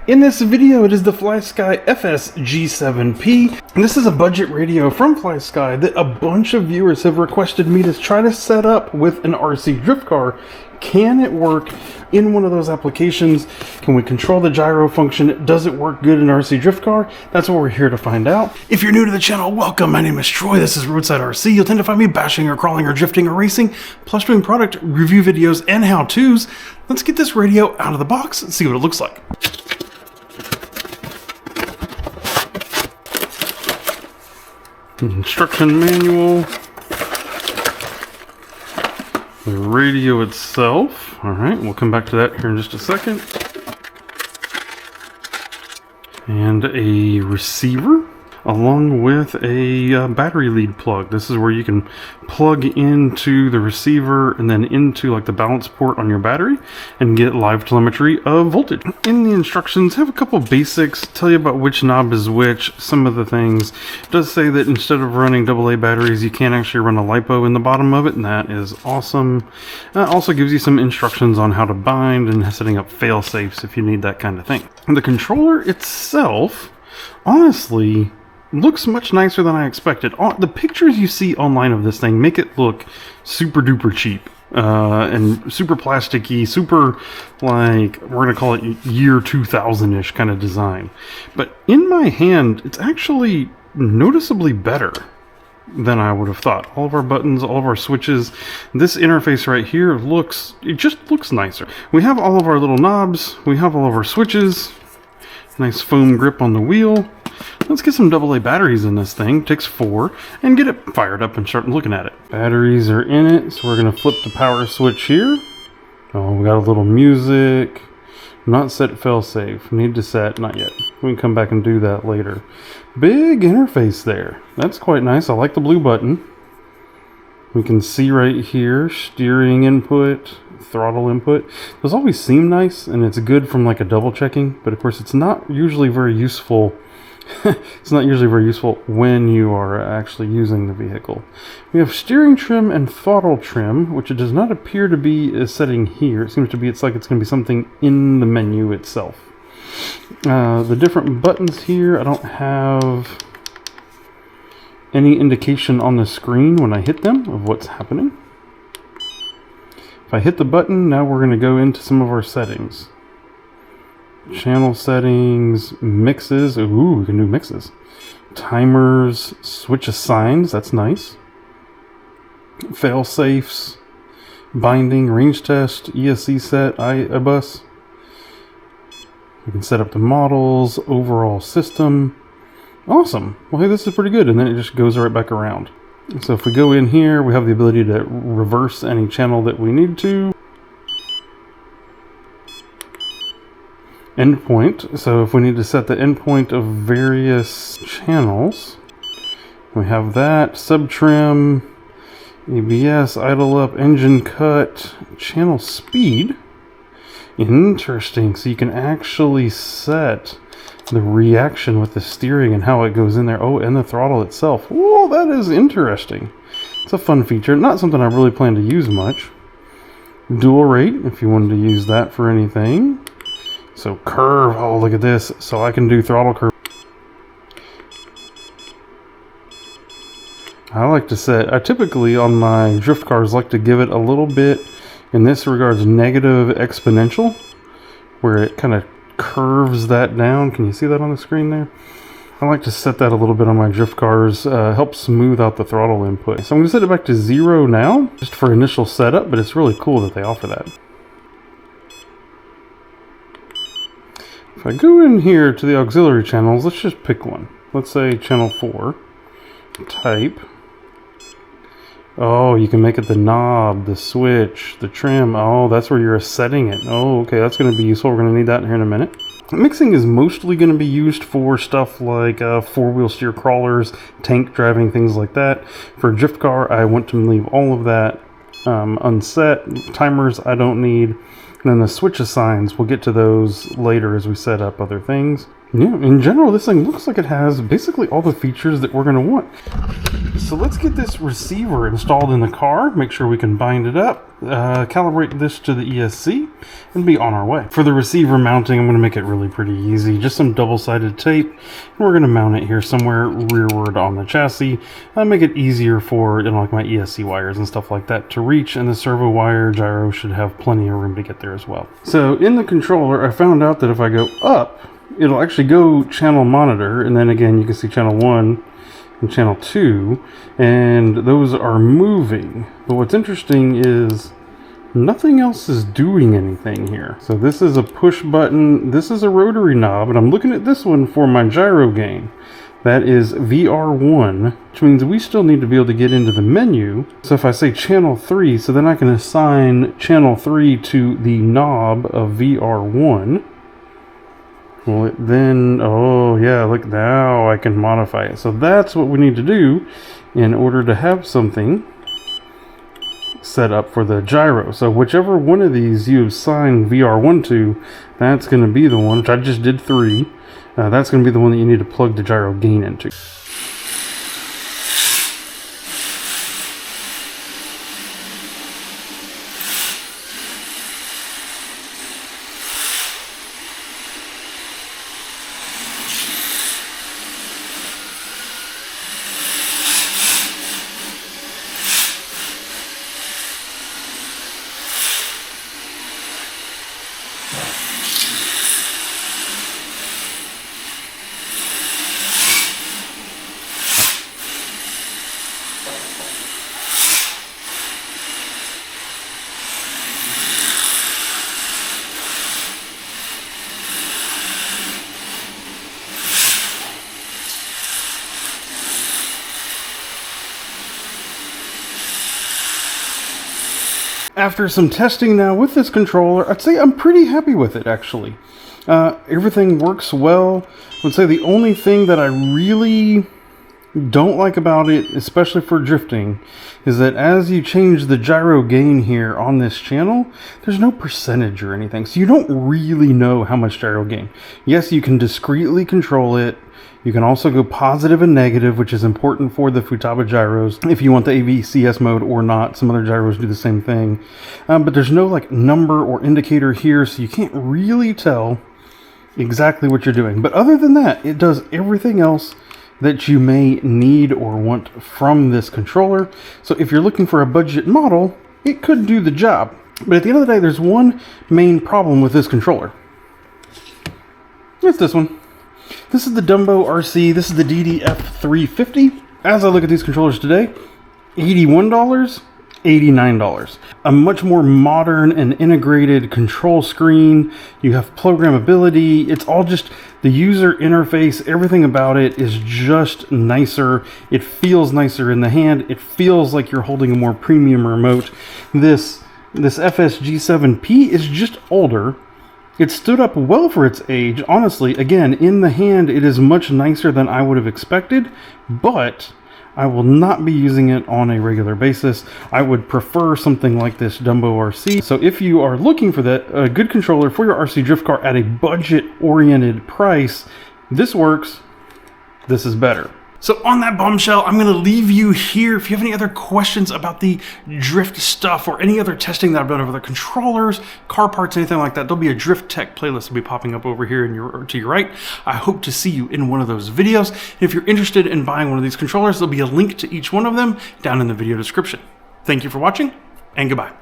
In this video, it is the Flysky FS-G7P. And this is a budget radio from Flysky that a bunch of viewers have requested me to try to set up with an RC drift car. Can it work in one of those applications? Can we control the gyro function? Does it work good in RC drift car? That's what we're here to find out. If you're new to the channel, welcome. My name is Troy. This is Roadside RC. You'll tend to find me bashing or crawling or drifting or racing, plus doing product review videos and how-tos. Let's get this radio out of the box and see what it looks like. Instruction manual, the radio itself. All right, we'll come back to that here in just a second. And a receiver, along with a battery lead plug. This is where you can plug into the receiver and then into like the balance port on your battery and get live telemetry of voltage. In the instructions, have a couple basics, tell you about which knob is which, some of the things. It does say that instead of running AA batteries, you can actually run a LiPo in the bottom of it, and that is awesome. It also gives you some instructions on how to bind and setting up fail safes if you need that kind of thing. And the controller itself, honestly, looks much nicer than I expected. The pictures you see online of this thing make it look super duper cheap and super plasticky, super like, we're gonna call it year 2000-ish kind of design. But in my hand, it's actually noticeably better than I would have thought. All of our buttons, all of our switches, this interface right here just looks nicer. We have all of our little knobs, we have all of our switches, nice foam grip on the wheel. Let's get some AA batteries in this thing. Takes 4, and get it fired up and start looking at it. Batteries are in it, so we're gonna flip the power switch here. Oh, we got a little music. Not set failsafe. Need to set, not yet. We can come back and do that later. Big interface there. That's quite nice. I like the blue button. We can see right here, steering input, throttle input. Those always seem nice, and it's good from like a double checking, but of course it's not usually very useful. It's not usually very useful when you are actually using the vehicle. We have steering trim and throttle trim, which it does not appear to be a setting here. It seems to be, it's like it's going to be something in the menu itself. The different buttons here, I don't have any indication on the screen when I hit them of what's happening. If I hit the button, now we're going to go into some of our settings. Channel settings, mixes. Ooh, we can do mixes. Timers, switch assigns, that's nice. Fail safes, binding, range test, ESC set, iBus. We can set up the models, overall system. Awesome. Well, hey, this is pretty good. And then it just goes right back around. So if we go in here, we have the ability to reverse any channel that we need to. Endpoint, so if we need to set the endpoint of various channels, we have that. Sub trim, ABS, idle up, engine cut, channel speed. Interesting, so you can actually set the reaction with the steering and how it goes in there. Oh, and the throttle itself. Whoa, that is interesting. It's a fun feature, not something I really plan to use much. Dual rate, if you wanted to use that for anything. So curve, oh look at this, so I can do throttle curve. I like to set, I typically on my drift cars like to give it a little bit, in this regards, negative exponential, where it kind of curves that down. Can you see that on the screen there? I like to set that a little bit on my drift cars, help smooth out the throttle input. So I'm going to set it back to 0 now, just for initial setup, but it's really cool that they offer that. If I go in here to the auxiliary channels, let's just pick one. Let's say channel 4. Type. Oh, you can make it the knob, the switch, the trim. Oh, that's where you're setting it. Oh, okay, that's going to be useful. We're going to need that here in a minute. Mixing is mostly going to be used for stuff like four-wheel steer crawlers, tank driving, things like that. For a drift car, I want to leave all of that unset. Timers I don't need. And then the switch assigns, we'll get to those later as we set up other things. Yeah, in general, this thing looks like it has basically all the features that we're going to want. So let's get this receiver installed in the car, make sure we can bind it up. calibrate this to the ESC, and be on our way. For the receiver mounting, I'm going to make it really pretty easy. Just some double-sided tape, and we're going to mount it here somewhere rearward on the chassis. Make it easier for like my ESC wires and stuff like that to reach, and the servo wire gyro should have plenty of room to get there as well. So in the controller, I found out that if I go up, it'll actually go channel monitor, and then again you can see channel 1 and channel 2, and those are moving. But what's interesting is nothing else is doing anything here. So this is a push button, this is a rotary knob, and I'm looking at this one for my gyro gain. That is VR1, which means we still need to be able to get into the menu. So if I say channel 3, so then I can assign channel 3 to the knob of VR1. Well, then, oh yeah, look, now I can modify it. So that's what we need to do in order to have something set up for the gyro. So whichever one of these you assign VR1 to, that's going to be the one, which I just did 3. That's going to be the one that you need to plug the gyro gain into. After some testing now with this controller, I'd say I'm pretty happy with it, actually. Everything works well. I would say the only thing that I really don't like about it, especially for drifting, is that as you change the gyro gain here on this channel, there's no percentage or anything, so you don't really know how much gyro gain. Yes, you can discretely control it. You can also go positive and negative, which is important for the Futaba gyros if you want the AVCS mode or not. Some other gyros do the same thing. But there's no like number or indicator here, so you can't really tell exactly what you're doing. But other than that, it does everything else that you may need or want from this controller. So if you're looking for a budget model, it could do the job. But at the end of the day, there's one main problem with this controller. It's this one. This is the Dumbo RC. This is the DDF350. As I look at these controllers today, $81, $89. A much more modern and integrated control screen. You have programmability. It's all just the user interface. Everything about it is just nicer. It feels nicer in the hand. It feels like you're holding a more premium remote. This FS-G7P is just older. It stood up well for its age. Honestly, again, in the hand, it is much nicer than I would have expected, but I will not be using it on a regular basis. I would prefer something like this Dumbo RC. So if you are looking for that, a good controller for your RC drift car at a budget-oriented price, this works. This is better. So on that bombshell, I'm going to leave you here. If you have any other questions about the drift stuff or any other testing that I've done over the controllers, car parts, anything like that, there'll be a Drift Tech playlist that'll be popping up over here to your right. I hope to see you in one of those videos. If you're interested in buying one of these controllers, there'll be a link to each one of them down in the video description. Thank you for watching, and goodbye.